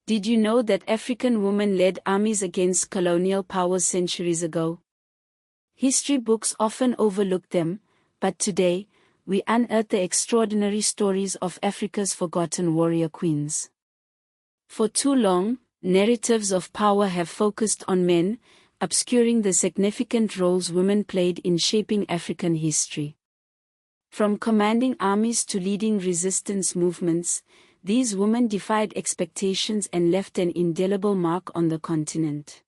Did you know that African women led armies against colonial powers centuries ago? History books often overlook them, but today, we unearth the extraordinary stories of Africa's forgotten warrior queens. For too long, narratives of power have focused on men, obscuring the significant roles women played in shaping African history. From commanding armies to leading resistance movements, these women defied expectations and left an indelible mark on the continent.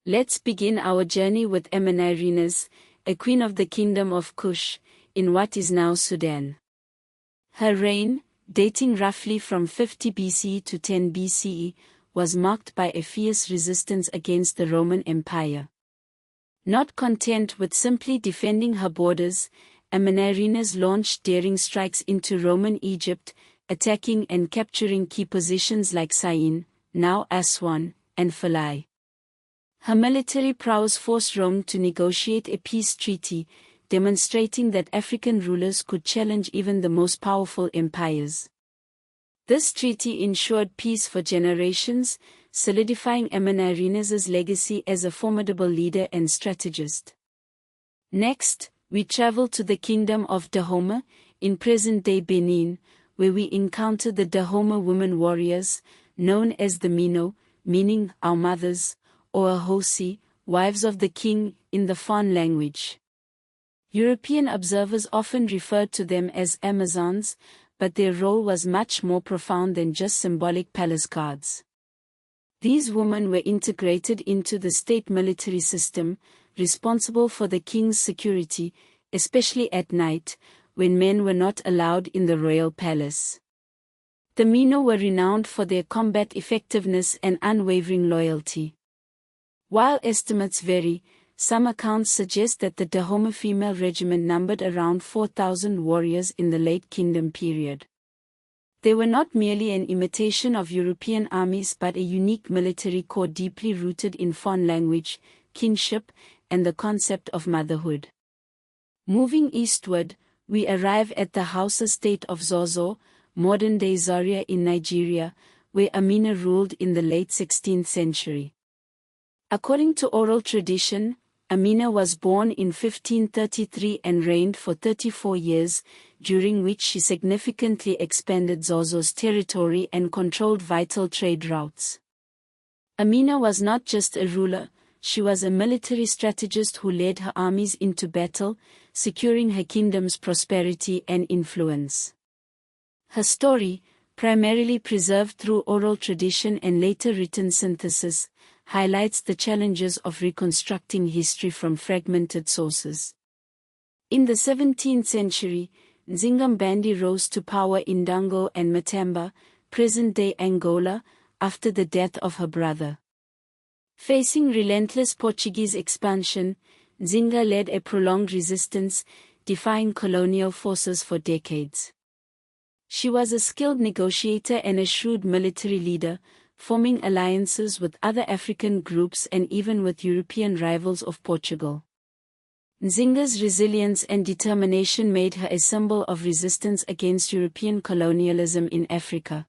Let's begin our journey with Amanirenas, a queen of the Kingdom of Kush, in what is now Sudan. Her reign, dating roughly from 50 BCE to 10 BCE, was marked by a fierce resistance against the Roman Empire. Not content with simply defending her borders, Amanirenas launched daring strikes into Roman Egypt, attacking and capturing key positions like Syene, now Aswan, and Philae. Her military prowess forced Rome to negotiate a peace treaty, demonstrating that African rulers could challenge even the most powerful empires. This treaty ensured peace for generations, solidifying Amanirenas' legacy as a formidable leader and strategist. Next, we travel to the kingdom of Dahomey, in present-day Benin, where we encounter the Dahomey women warriors, known as the Mino, meaning our mothers, or Ahosi, wives of the king, in the Fon language. European observers often referred to them as Amazons, but their role was much more profound than just symbolic palace guards. These women were integrated into the state military system, responsible for the king's security, especially at night, when men were not allowed in the royal palace. The Mino were renowned for their combat effectiveness and unwavering loyalty. While estimates vary, some accounts suggest that the Dahomey female regiment numbered around 4,000 warriors in the late kingdom period. They were not merely an imitation of European armies but a unique military corps deeply rooted in Fon language, kinship, and the concept of motherhood. Moving eastward, we arrive at the Hausa state of Zazzau, modern-day Zaria in Nigeria, where Amina ruled in the late 16th century. According to oral tradition, Amina was born in 1533 and reigned for 34 years, during which she significantly expanded Zazzau's territory and controlled vital trade routes. Amina was not just a ruler, she was a military strategist who led her armies into battle, securing her kingdom's prosperity and influence. Her story, primarily preserved through oral tradition and later written synthesis, highlights the challenges of reconstructing history from fragmented sources. In the 17th century, Nzinga rose to power in Dango and Matamba, present-day Angola, after the death of her brother. Facing relentless Portuguese expansion, Nzinga led a prolonged resistance, defying colonial forces for decades. She was a skilled negotiator and a shrewd military leader, forming alliances with other African groups and even with European rivals of Portugal. Nzinga's resilience and determination made her a symbol of resistance against European colonialism in Africa.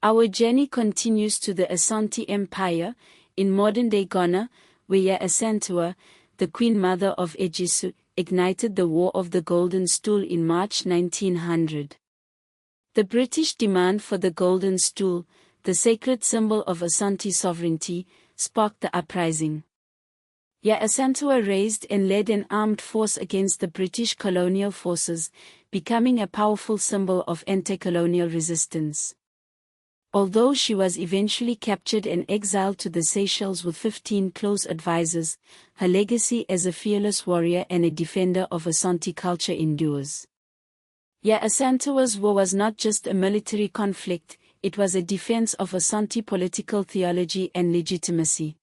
Our journey continues to the Asante Empire, in modern-day Ghana, where Asantewaa, the Queen Mother of Ejisu, ignited the War of the Golden Stool in March 1900. The British demand for the Golden Stool, the sacred symbol of Asante sovereignty, sparked the uprising. Asantewaa raised and led an armed force against the British colonial forces, becoming a powerful symbol of anti-colonial resistance. Although she was eventually captured and exiled to the Seychelles with 15 close advisors, her legacy as a fearless warrior and a defender of Asante culture endures. Asantewaa's war was not just a military conflict, it was a defense of Asante political theology and legitimacy.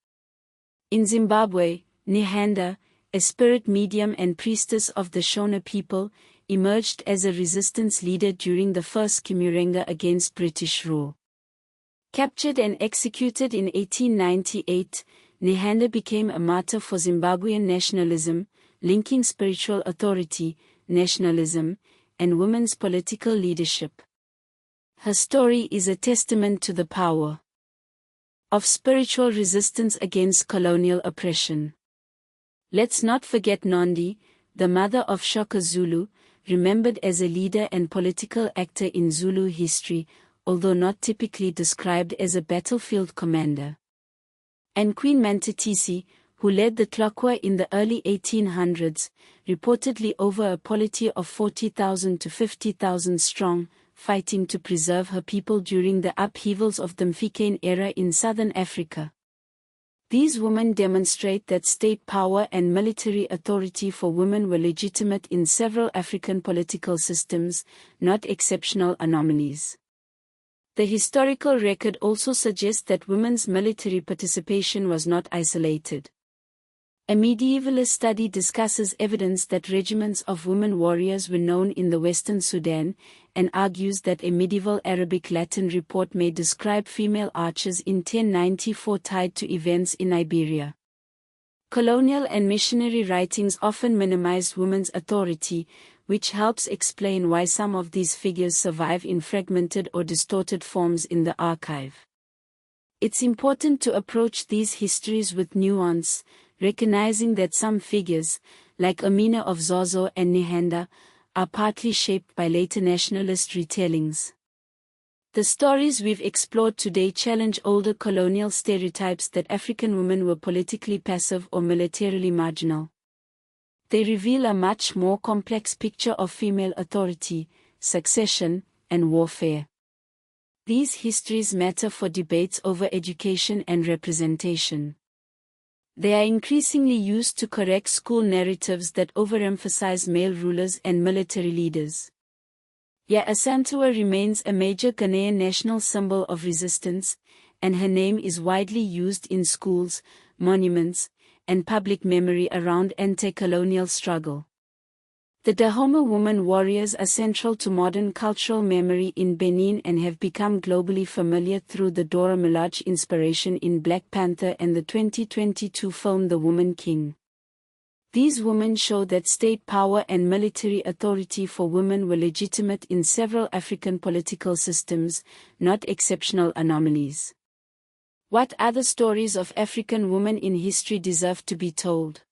In Zimbabwe, Nhanda, a spirit medium and priestess of the Shona people, emerged as a resistance leader during the First Kimurenga against British rule. Captured and executed in 1898, Nhanda became a martyr for Zimbabwean nationalism, linking spiritual authority, nationalism, and women's political leadership. Her story is a testament to the power of spiritual resistance against colonial oppression. Let's not forget Nondi, the mother of Shaka Zulu, remembered as a leader and political actor in Zulu history, although not typically described as a battlefield commander. And Queen Mantatisi, who led the Tlokwa in the early 1800s, reportedly over a polity of 40,000 to 50,000 strong, fighting to preserve her people during the upheavals of the Mfikane era in southern Africa. These women demonstrate that state power and military authority for women were legitimate in several African political systems, not exceptional anomalies. The historical record also suggests that women's military participation was not isolated. A medievalist study discusses evidence that regiments of women warriors were known in the Western Sudan, and argues that a medieval Arabic Latin report may describe female archers in 1094 tied to events in Iberia. Colonial and missionary writings often minimized women's authority, which helps explain why some of these figures survive in fragmented or distorted forms in the archive. It's important to approach these histories with nuance, recognizing that some figures, like Amina of Zazzau and Nzinga, are partly shaped by later nationalist retellings. The stories we've explored today challenge older colonial stereotypes that African women were politically passive or militarily marginal. They reveal a much more complex picture of female authority, succession, and warfare. These histories matter for debates over education and representation. They are increasingly used to correct school narratives that overemphasize male rulers and military leaders. Yet Asantewaa remains a major Ghanaian national symbol of resistance, and her name is widely used in schools, monuments, and public memory around anti-colonial struggle. The Dahomey women warriors are central to modern cultural memory in Benin and have become globally familiar through the Dora Milaje inspiration in Black Panther and the 2022 film The Woman King. These women show that state power and military authority for women were legitimate in several African political systems, not exceptional anomalies. What other stories of African women in history deserve to be told?